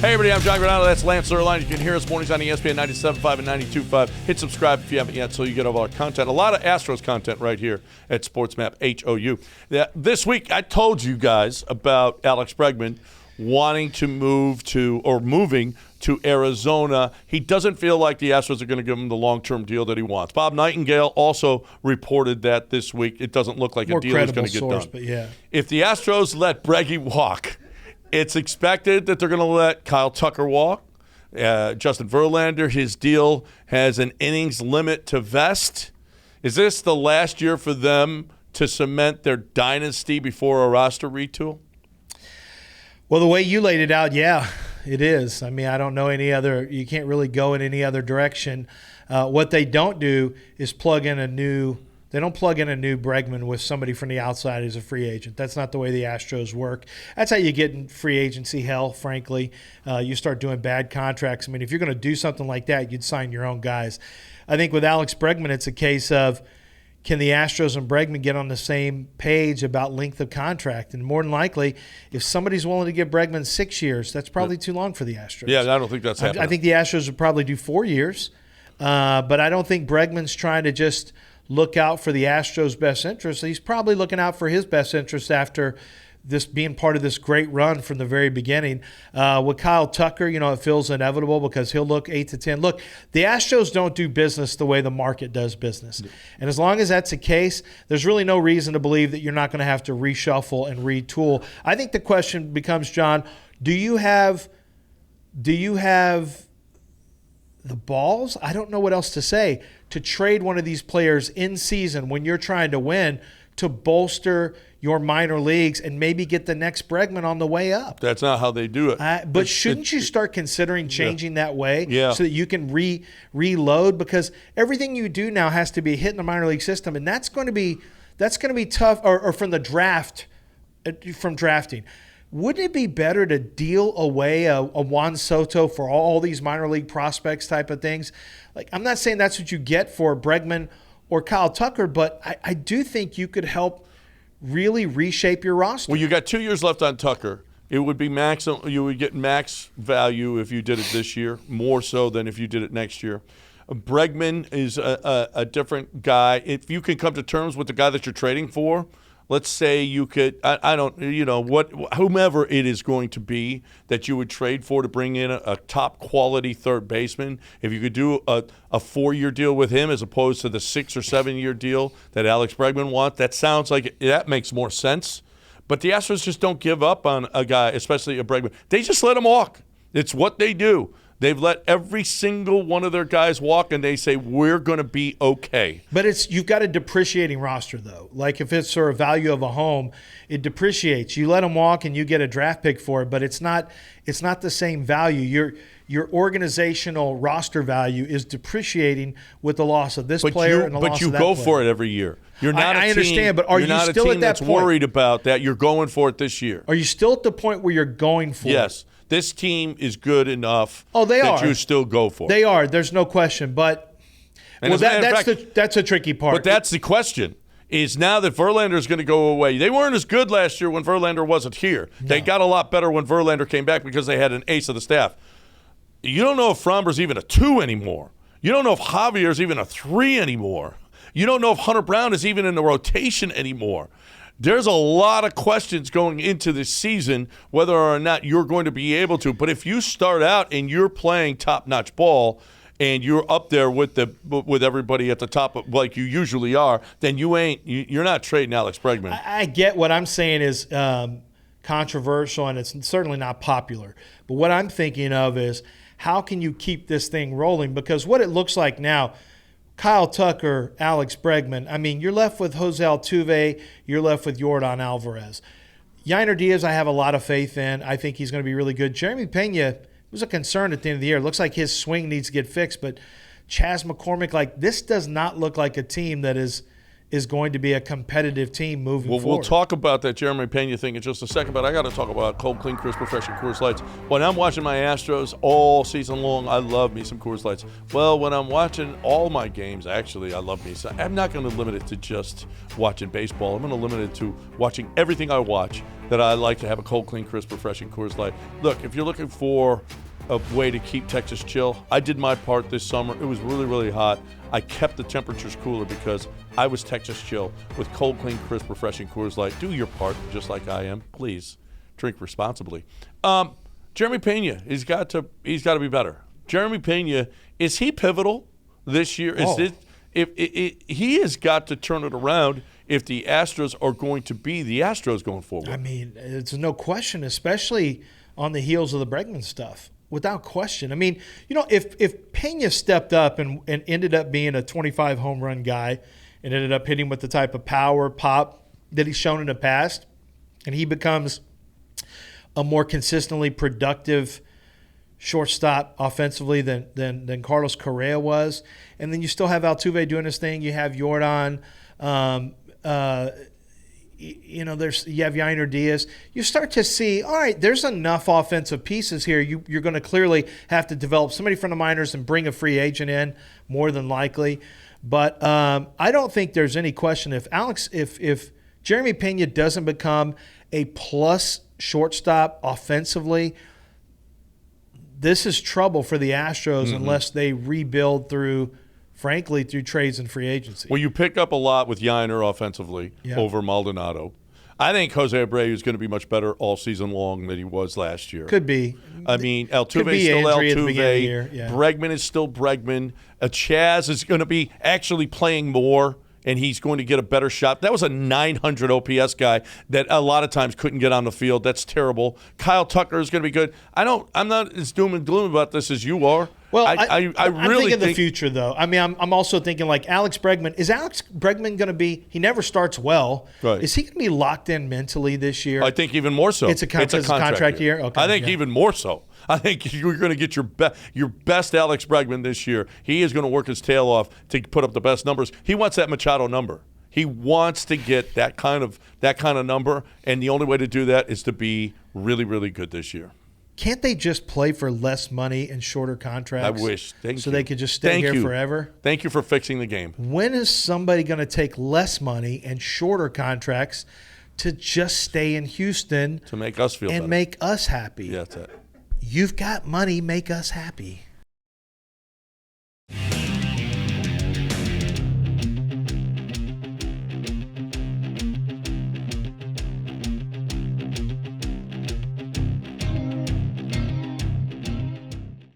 Hey, everybody, I'm John Granado. That's Lance Zerline. You can hear us mornings on ESPN 97.5 and 92.5. Hit subscribe if you haven't yet so you get all our content. A lot of Astros content right here at SportsMap HOU. This week, I told you guys about Alex Bregman wanting to moving to Arizona. He doesn't feel like the Astros are going to give him the long-term deal that he wants. Bob Nightingale also reported that this week. It doesn't look like a deal is going to get done. But yeah. If the Astros let Breggy walk, it's expected that they're going to let Kyle Tucker walk. Justin Verlander, his deal has an innings limit to vest. Is this the last year for them to cement their dynasty before a roster retool? Well, the way you laid it out, yeah, it is. I mean, I don't know any other – you can't really go in any other direction. What they don't do is plug in a new – they don't plug in a new Bregman with somebody from the outside as a free agent. That's not the way the Astros work. That's how you get in free agency hell, frankly. You start doing bad contracts. I mean, if you're going to do something like that, you'd sign your own guys. I think with Alex Bregman, it's a case of can the Astros and Bregman get on the same page about length of contract? And more than likely, if somebody's willing to give Bregman 6 years, that's probably too long for the Astros. Yeah, I don't think that's happening. I think the Astros would probably do 4 years. But I don't think Bregman's trying to just – look out for the Astros' best interest. He's probably looking out for his best interest after this being part of this great run from the very beginning. With Kyle Tucker, it feels inevitable because he'll look 8 to 10. Look, the Astros don't do business the way the market does business. And as long as that's the case, there's really no reason to believe that you're not going to have to reshuffle and retool. I think the question becomes, John, do you have the balls? I don't know what else to say. To trade one of these players in season when you're trying to win to bolster your minor leagues and maybe get the next Bregman on the way up. That's not how they do it. But shouldn't you start considering changing that way so that you can reload? Because everything you do now has to be hit in the minor league system, and that's going to be tough. Or from the draft, from drafting. Wouldn't it be better to deal away a Juan Soto for all these minor league prospects type of things? Like, I'm not saying that's what you get for Bregman or Kyle Tucker, but I do think you could help really reshape your roster. Well, you got 2 years left on Tucker. It would be you would get max value if you did it this year, more so than if you did it next year. Bregman is a different guy. If you can come to terms with the guy that you're trading for, let's say you could, whomever it is going to be that you would trade for to bring in a top quality third baseman, if you could do a 4-year deal with him as opposed to the 6 or 7 year deal that Alex Bregman wants, that sounds like that makes more sense. But the Astros just don't give up on a guy, especially a Bregman. They just let him walk. It's what they do. They've let every single one of their guys walk, and they say, we're going to be okay. But you've got a depreciating roster, though. Like if it's sort of value of a home, it depreciates. You let them walk, and you get a draft pick for it, but it's not the same value. Your organizational roster value is depreciating with the loss of this player and the loss of that player. But you go for it every year. You're not I understand, but are you still at that point? You're not a team that's worried about that. You're going for it this year. Are you still at the point where you're going for it? Yes. This team is good enough you still go for it. They are. There's no question. But that's a tricky part. But that's the question, is now that Verlander is going to go away. They weren't as good last year when Verlander wasn't here. No. They got a lot better when Verlander came back because they had an ace of the staff. You don't know if Framber's even a 2 anymore. You don't know if Javier's even a 3 anymore. You don't know if Hunter Brown is even in the rotation anymore. There's a lot of questions going into this season whether or not you're going to be able to. But if you start out and you're playing top-notch ball and you're up there with everybody at the top like you usually are, then you're not trading Alex Bregman. I get what I'm saying is controversial and it's certainly not popular. But what I'm thinking of is how can you keep this thing rolling? Because what it looks like now, Kyle Tucker, Alex Bregman, I mean, you're left with Jose Altuve, you're left with Yordan Alvarez. Yainer Diaz, I have a lot of faith in. I think he's going to be really good. Jeremy Peña was a concern at the end of the year. It looks like his swing needs to get fixed, but Chas McCormick, this does not look like a team that is is going to be a competitive team moving forward. We'll talk about that Jeremy Peña thing in just a second, but I got to talk about cold, clean, crisp, refreshing Coors Lights. When I'm watching my Astros all season long, I love me some Coors Lights. Well, when I'm watching all my games, actually, I love me some. I'm not going to limit it to just watching baseball. I'm going to limit it to watching everything I watch that I like to have a cold, clean, crisp, refreshing Coors Light. Look, if you're looking for a way to keep Texas chill, I did my part this summer. It was really, really hot. I kept the temperatures cooler because I was Texas chill with cold, clean, crisp, refreshing Coors Light. Do your part just like I am. Please drink responsibly. Jeremy Peña, he's got to be better. Jeremy Peña, is he pivotal this year? He has got to turn it around if the Astros are going to be the Astros going forward. I mean, it's no question, especially on the heels of the Bregman stuff. Without question. I mean, if Peña stepped up and ended up being a 25 home run guy and ended up hitting with the type of power, pop that he's shown in the past, and he becomes a more consistently productive shortstop offensively than Carlos Correa was, and then you still have Altuve doing his thing. You have Jordan. You have Yainer Diaz. You start to see, all right, there's enough offensive pieces here. You're going to clearly have to develop somebody from the minors and bring a free agent in, more than likely. But I don't think there's any question if Jeremy Peña doesn't become a plus shortstop offensively, this is trouble for the Astros unless they rebuild through trades and free agency. Well, you pick up a lot with Yainer offensively over Maldonado. I think Jose Abreu is going to be much better all season long than he was last year. Could be. I mean, Altuve is still Altuve. Bregman is still Bregman. Chaz is going to be actually playing more, and he's going to get a better shot. That was a 900 OPS guy that a lot of times couldn't get on the field. That's terrible. Kyle Tucker is going to be good. I'm not as doom and gloom about this as you are. Well, I'm really thinking the future, though. I mean, I'm also thinking like Alex Bregman. Is Alex Bregman going to be? He never starts well. Right. Is he going to be locked in mentally this year? I think even more so. It's a contract year. Okay, I think even more so. I think you're going to get your best Alex Bregman this year. He is going to work his tail off to put up the best numbers. He wants that Machado number. He wants to get that kind of number, and the only way to do that is to be really, really good this year. Can't they just play for less money and shorter contracts? I wish. Thank you. They could just stay here forever? Thank you for fixing the game. When is somebody going to take less money and shorter contracts to just stay in Houston to make us feel better and make us happy? Yeah, that's it. You've got money, make us happy.